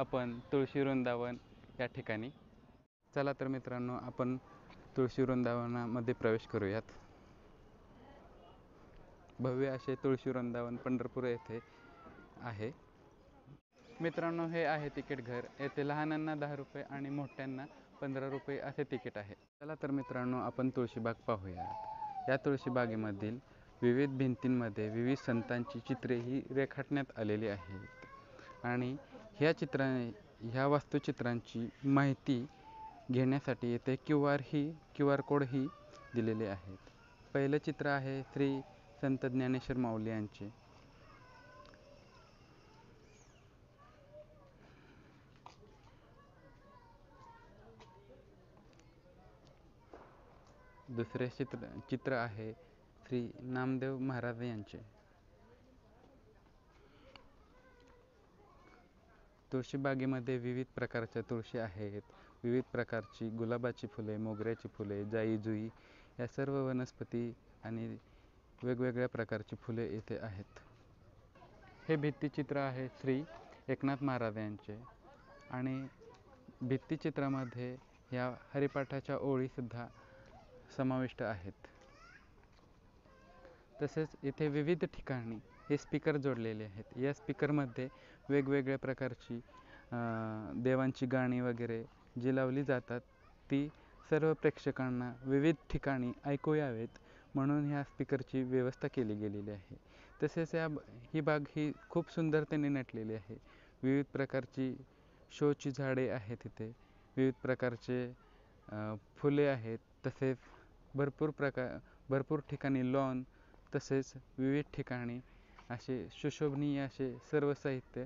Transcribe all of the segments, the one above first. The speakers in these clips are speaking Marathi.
आपण तुळशी वृंदावन या ठिकाणी. चला तर मित्रांनो, आपण तुळशी वृंदावनामध्ये प्रवेश करूयात. भव्य असे तुळशी वृंदावन पंढरपूर येथे आहे. मित्रांनो, हे आहे तिकीट घर. येथे लहानांना 10 रुपये आणि मोठ्यांना 15 रुपये असे तिकीट आहे. चला तर मित्रांनो, आपण तुळशीबाग पाहूयात. या तुळशीबागेमधील विविध भिंतींमध्ये विविध संतांची चित्रे ही रेखाटण्यात आलेली आहेत आणि ह्या वास्तुचित्रांची माहिती घेण्यासाठी येथे QR कोड ही दिलेले आहेत. पहिलं चित्र आहे श्री संत ज्ञानेश्वर माऊली यांचे. दुसरे चित्र आहे श्री नामदेव महाराज यांचे. तुळशीबागेमध्ये विविध प्रकारच्या तुळशी आहेत. विविध प्रकारची गुलाबाची फुले, मोगऱ्याची फुले, जाई जुई या सर्व वनस्पती आणि वेगवेगळ्या प्रकारची फुले येथे आहेत. हे भित्तिचित्र आहे श्री एकनाथ महाराज यांचे आणि भित्तिचित्रामध्ये या हरिपाठाच्या ओळीसुद्धा समाविष्ट आहेत. तसेच इथे विविध ठिकाणी हे स्पीकर जोडलेले आहेत. या स्पीकरमध्ये वेगवेगळ्या प्रकारची देवांची गाणी वगैरे जी लावली जातात ती सर्व प्रेक्षकांना विविध ठिकाणी ऐकू यावेत म्हणून ह्या स्पीकरची व्यवस्था केली गेलेली आहे. तसेच ही बाग ही खूप सुंदरतेने नटलेली आहे. विविध प्रकारची शोची झाडे आहेत इथे. विविध प्रकारचे फुले आहेत. तसेच भरपूर ठिकाणी लॉन, तसेच विविध ठिकाणी असे सुशोभनीय असे सर्व साहित्य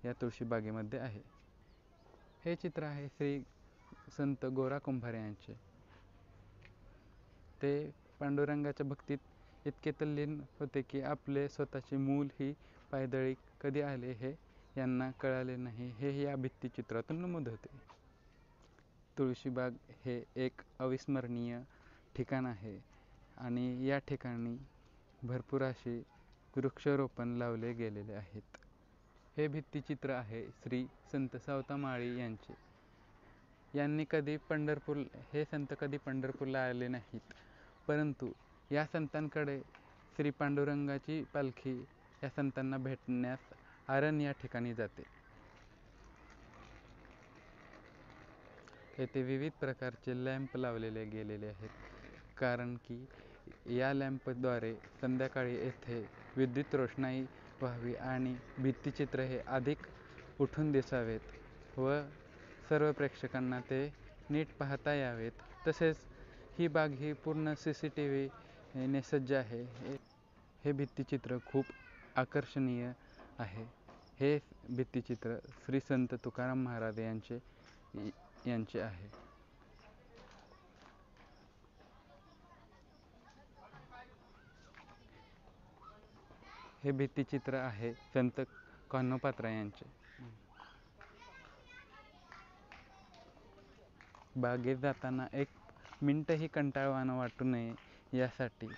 या तुळशीबागेमध्ये आहे. हे चित्र आहे श्री संत गोरा कुंभार यांचे. ते पांडुरंगाच्या भक्तीत इतके तल्लीन होते की आपले स्वतःचे मूल ही पायदळी कधी आले हे यांना कळाले नाही, हे या भित्तिचित्रातून नमूद होते. तुळशीबाग हे एक अविस्मरणीय ठिकाण आहे आणि या ठिकाणी भरपूर असे वृक्षारोपण लावले गेलेले आहेत. हे भित्तिचित्र आहे श्री संत सावता माळी यांचे. हे संत कधी पंढरपूरला आले नाहीत, परंतु या संतांकडे श्री पांडुरंगाची पालखी या संतांना भेटण्यास आरण या ठिकाणी जाते. येथे विविध प्रकारचे लॅम्प लावलेले गेलेले आहेत, कारण की या लॅम्पद्वारे संध्याकाळी येथे विद्युत रोषणाई व्हावी आणि भित्तिचित्र हे अधिक उठून दिसावेत व सर्व प्रेक्षकांना ते नीट पाहता यावेत. तसेच ही बाग ही पूर्ण CCTV ने सज्ज आहे. हे भित्तिचित्र खूप आकर्षणीय आहे. हे भित्तिचित्र श्री संत तुकाराम महाराज यांचे आहे. हे भित्तिचित्र आहे संत कान्होपात्रा यांचे. बागेत जाताना एक मिनिटही कंटाळवाणं वाटू नये यासाठी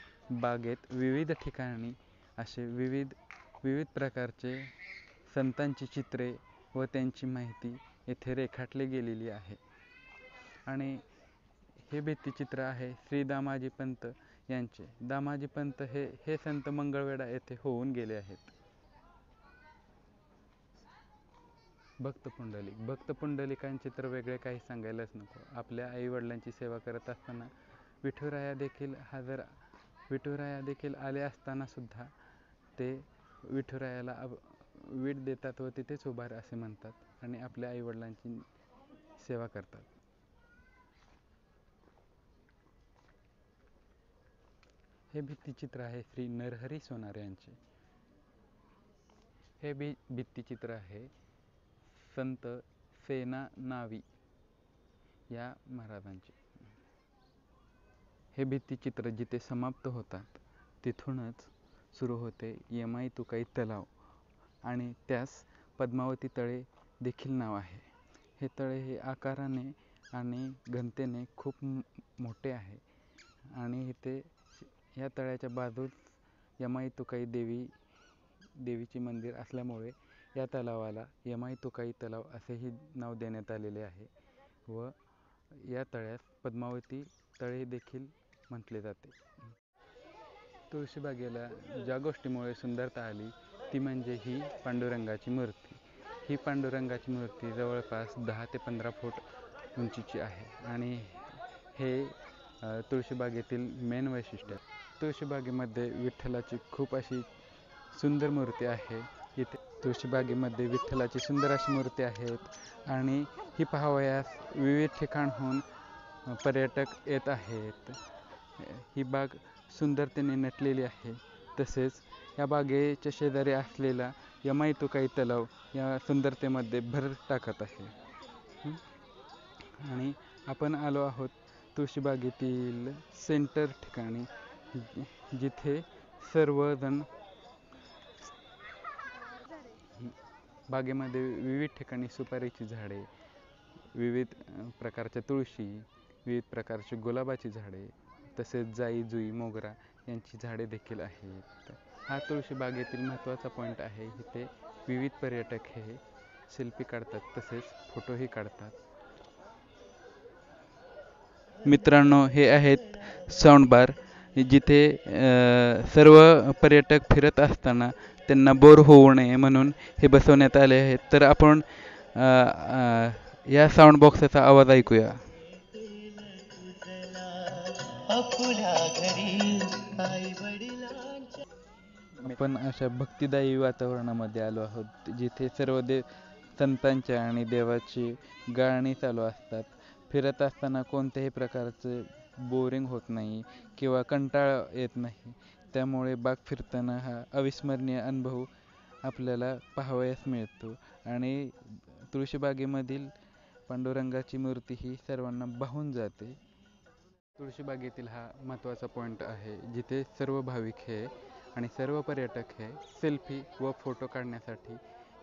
बागेत विविध ठिकाणी असे विविध प्रकारचे संतांची चित्रे व त्यांची माहिती येथे रेखाटली गेलेली आहे. आणि हे भित्तिचित्र आहे श्री दामाजी पंत यांचे. दामाजी पंत हे संत मंगळवेढा येथे होऊन गेले आहेत. भक्त पुंडलिकांचे तर वेगळे काही सांगायलाच नको. आपल्या आईवडिलांची सेवा करत असताना विठुराया देखील आले असताना सुद्धा ते विठुरायाला वीट देतात व तिथेच उभा असे म्हणतात आणि आपल्या आईवडिलांची सेवा करतात. हे भित्तिचित्र आहे श्री नरहरी सोनार यांचे. हे भित्तिचित्र आहे संत सेना नावी या महाराजांचे. हे भित्तिचित्र जिथे समाप्त होतात तिथूनच सुरू होते यमाई तुकाई तलाव आणि त्यास पद्मावती तळे देखील नाव आहे. हे तळे हे आकाराने आणि घनतेने खूप मोठे आहे आणि इथे या तळ्याच्या बाजूस यमाई तुकाई देवीचे मंदिर असल्यामुळे या तलावाला यमाई तुकाई तलाव असेही नाव देण्यात आलेले आहे व या तळ्यास पद्मावती तळे देखील म्हटले जाते. तुळशीबागेला ज्या गोष्टीमुळे सुंदरता आली ती म्हणजे ही पांडुरंगाची मूर्ती. ही पांडुरंगाची मूर्ती जवळपास 10 ते 15 फूट उंचीची आहे आणि हे तुळशीबागेतील मेन वैशिष्ट्य आहे. तुळशीबागेमध्ये विठ्ठलाची खूप अशी सुंदर मूर्ती आहे. इथे तुळशीबागेमध्ये विठ्ठलाची सुंदर अशी मूर्ती आहेत आणि ही पाहावयास विविध ठिकाणहून पर्यटक येत आहेत. ही बाग सुंदरतेने नटलेली आहे. तसेच या बागेच्या शेजारी असलेला यमाई तुकाई तलाव या सुंदरतेमध्ये भर टाकत आहे. आणि आपण आलो आहोत तुळशीबागेतील सेंटर ठिकाणी, जिथे सर्वजण बागेमध्ये विविध ठिकाणी सुपारीची झाडे, विविध प्रकारच्या तुळशी, विविध प्रकारची गुलाबाची झाडे, तसेच जाई जुई मोगरा यांची झाडे देखील आहेत. हा तुळशीबागेतील महत्त्वाचा पॉईंट आहे. इथे विविध पर्यटक हे सेल्फी काढतात तसेच फोटोही काढतात. मित्रांनो, हे आहेत साऊंड बार, जिथे सर्व पर्यटक फिरत असताना त्यांना बोर होऊ नये म्हणून हे बसवण्यात आले आहेत. तर आपण या साऊंड बॉक्सचा आवाज ऐकूया. आपण अशा भक्तिदायी वातावरणामध्ये आलो आहोत, जिथे सर्व संतांच्या आणि देवाची गाणी चालू असतात. फिरत असताना कोणत्याही प्रकारचे बोरिंग होत नाही किंवा कंटाळा येत नाही. त्यामुळे बाग फिरताना हा अविस्मरणीय अनुभव आपल्याला पाहावयास मिळतो आणि तुळशीबागेमधील पांडुरंगाची मूर्ती ही सर्वांना भावून जाते. तुळशीबागेतील हा महत्त्वाचा पॉईंट आहे, जिथे सर्व भाविक हे आणि सर्व पर्यटक हे सेल्फी व फोटो काढण्यासाठी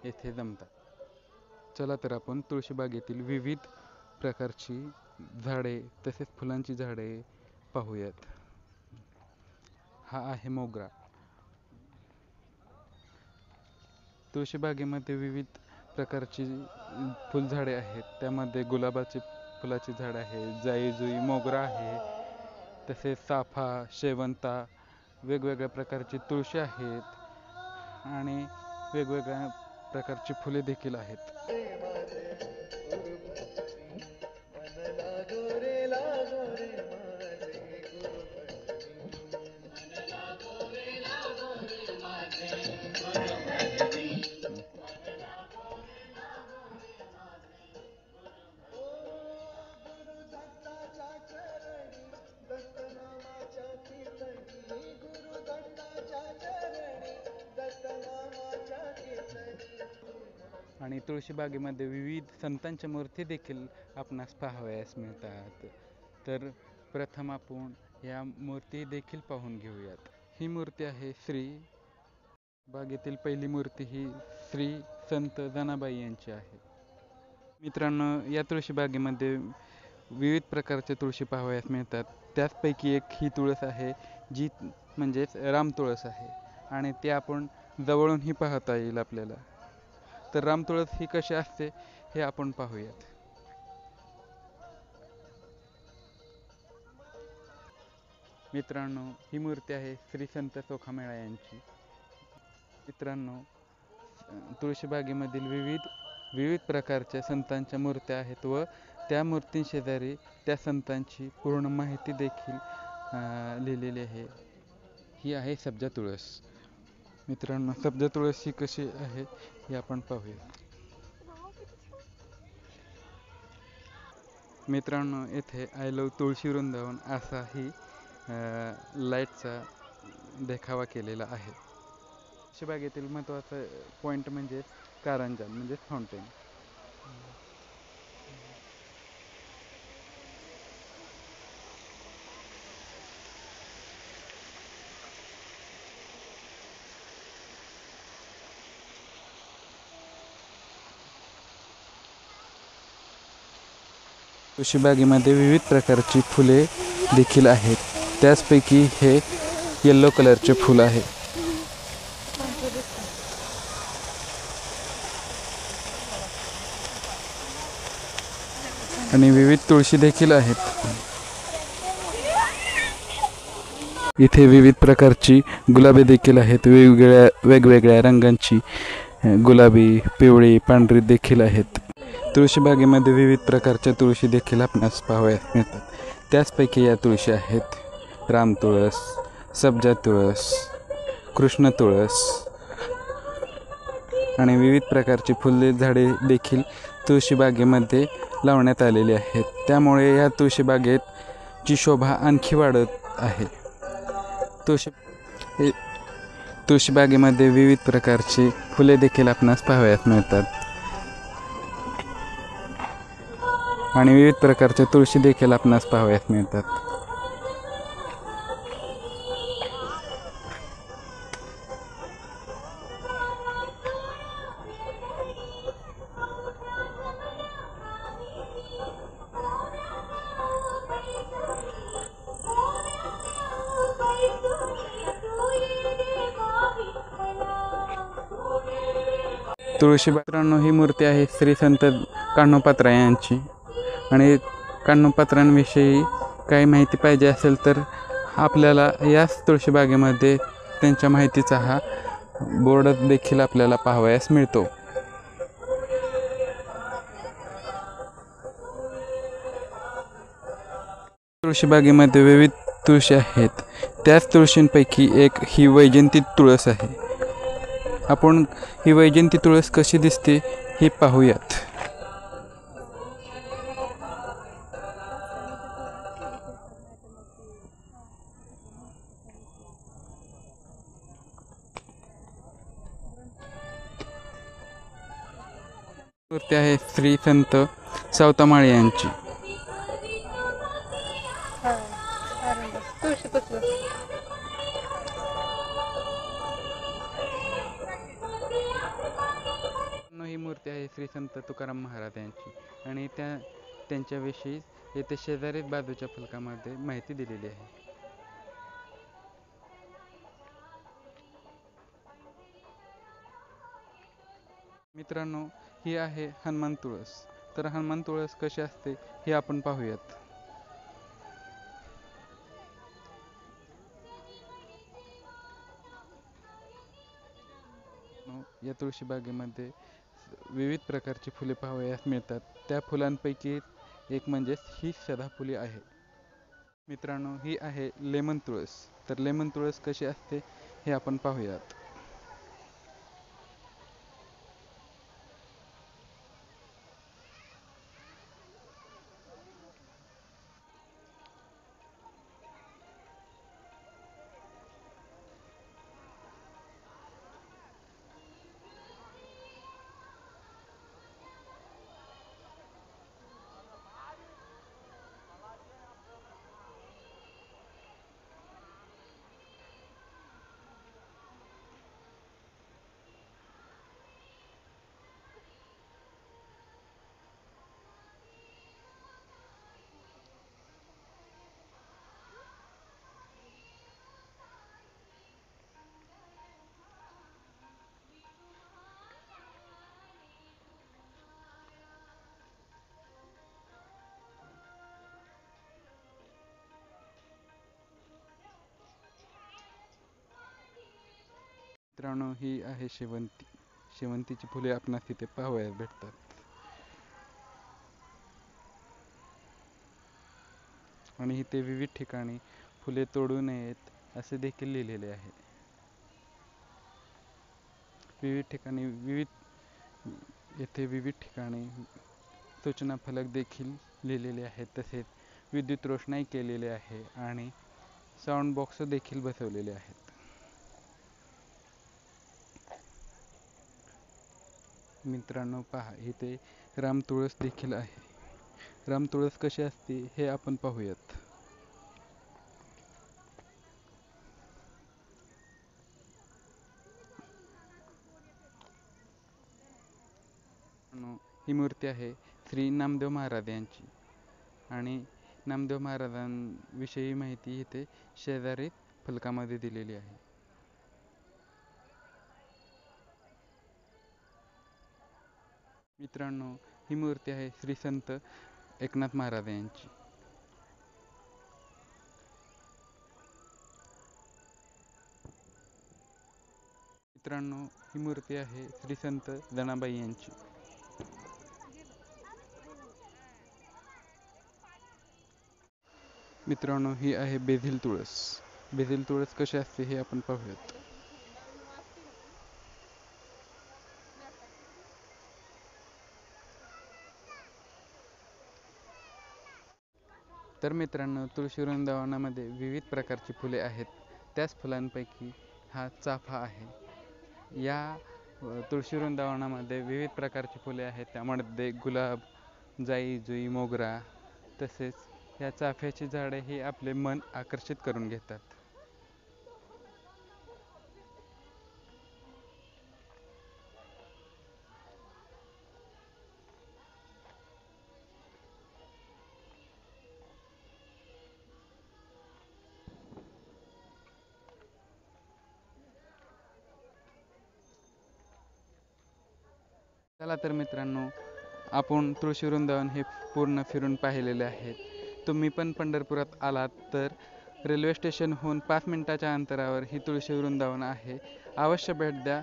येथे जमतात. चला तर आपण तुळशीबागेतील विविध प्रकारची झाडे तसेच फुलांची झाडे पाहूयात. हा आहे मोगरा. तुळशीबागेमध्ये विविध प्रकारची फुलझाडे आहेत. त्यामध्ये गुलाबाची फुलाची झाड आहे, जाई जुई मोगरा आहे, तसेच चाफा, शेवंता, वेगवेगळ्या प्रकारची तुळशी आहेत आणि वेगवेगळ्या प्रकारची फुले देखील आहेत. आणि तुळशीबागेमध्ये विविध संतांच्या मूर्ती देखील आपणास पाहावयास मिळतात. तर प्रथम आपण या मूर्ती देखील पाहून घेऊयात. ही मूर्ती आहे बागेतील पहिली मूर्ती ही श्री संत जनाबाई यांची आहे. मित्रांनो, या तुळशीबागेमध्ये विविध प्रकारचे तुळशी पाहावयास मिळतात. त्याचपैकी एक ही तुळस आहे, जी म्हणजेच राम तुळस आहे आणि ते आपण जवळूनही पाहता येईल आपल्याला. तर राम तुळस ही कशी असते हे आपण पाहूयात. मित्रांनो, ही मूर्ती आहे श्री संत चोखामेळा यांची. मित्रांनो, तुळशीबागेमधील विविध प्रकारच्या संतांच्या मूर्त्या आहेत व त्या मूर्तींशेजारी त्या संतांची पूर्ण माहिती देखील लिहिलेली आहे. ही आहे सब्जा तुळस. मित्रांनो, सब्जा तुळस ही कशी आहे हे आपण पाहूया. मित्रांनो, येथे आय लव्ह तुळशी वृंदावन असाही लाईटचा देखावा केलेला आहे. तुळशीबागेतील महत्त्वाचा पॉईंट म्हणजे कारंजा म्हणजे फाउंटेन. तुळशीबागेमध्ये विविध प्रकारची फुले देखील आहेत. त्याचपैकी हे येलो कलरचे फूल आहे. आणि विविध तुळशी देखील आहेत. इथे विविध प्रकारची गुलाबे देखील आहेत. वेगवेगळ्या रंगांची गुलाबी, पिवळी, पांढरी देखील आहेत. तुळशीबागेमध्ये विविध प्रकारच्या तुळशी देखील आपणास पाहावयास मिळतात. त्याचपैकी या तुळशी आहेत राम तुळस, सब्जा तुळस, कृष्ण तुळस आणि विविध प्रकारची फुले झाडे देखील तुळशीबागेमध्ये लावण्यात आलेली आहेत. त्यामुळे या तुळशीबागेची शोभा आणखी वाढत आहे. तुळशीबागेमध्ये विविध प्रकारची फुले देखील आपणास पाहावयास मिळतात आणि विविध प्रकारच्या तुळशी देखील आपणास पाहावयास मिळतात. मित्रांनो, ही मूर्ती आहे श्री संत कान्होपात्रा यांची. आणि कान्होपात्रांविषयी काही माहिती पाहिजे असेल तर आपल्याला याच तुळशीबागेमध्ये त्यांच्या माहितीचा हा बोर्ड देखील आपल्याला पाहावयास मिळतो. तुळशीबागेमध्ये विविध तुळशी आहेत. त्याच तुळशींपैकी एक ही वैजयंती तुळस आहे. आपण ही वैजयंती तुळस कशी दिसते हे पाहूयात. मूर्ती आहे श्री संत सावतामाळी यांची. ही मूर्ती आहे श्री संत तुकाराम महाराज यांची आणि त्यांच्याविषयी येथे शेजारी बाजूच्या फलकामध्ये माहिती दिलेली आहे. मित्रांनो, ही आहे हनुमान तुळस. तर हनुमान तुळस कशी असते हे आपण पाहूयात. या तुळशीबागेमध्ये विविध प्रकारची फुले पाहावयास मिळतात. त्या फुलांपैकी एक म्हणजे ही सदाफुली आहे. मित्रांनो, ही आहे लेमन तुळस. तर लेमन तुळस कशी असते हे आपण पाहूयात. मित्रांनो, ही आहे शेवंती. शेवंतीची फुले आपणास तिथे पाहावयास भेटतात. आणि इथे विविध ठिकाणी फुले तोडू नयेत असे देखील लिहिलेले आहे. येथे विविध ठिकाणी सूचना फलक देखील लिहिलेले आहेत. तसेच विद्युत रोषणाई केलेली आहे आणि साऊंड बॉक्स देखील बसवलेले आहेत. मित्रांनो, पहा, इथे राम तुळस देखील आहे. राम तुळस कशी असते हे आपण पाहूयात. ही मूर्ती आहे श्री नामदेव महाराज यांची आणि नामदेव महाराजांविषयी माहिती इथे शेजारी फलकामध्ये दिलेली आहे. मित्रांनो, ही मूर्ती आहे श्री संत एकनाथ महाराज यांची. मित्रांनो, ही मूर्ती आहे श्री संत जनाबाई यांची. मित्रांनो, ही आहे बेझिल तुळस. बेझिल तुळस कशी असते हे आपण पाहूयात. तर मित्रांनो, तुळशी वृंदावनामध्ये विविध प्रकारची फुले आहेत. त्याच फुलांपैकी हा चाफा आहे. या तुळशी वृंदावनामध्ये विविध प्रकारची फुले आहेत. त्यामध्ये गुलाब, जाई जुई, मोगरा, तसेच या चाफ्याची झाडे ही आपले मन आकर्षित करून घेतात. चला तर मित्रांनो, आपण तुळशी वृंदावन हे पूर्ण फिरून पाहिलेले आहेत. तुम्ही पण पंढरपुरात आलात तर रेल्वे स्टेशनहून 5 मिनिटाच्या अंतरावर ही तुळशी वृंदावन आहे. अवश्य भेट द्या.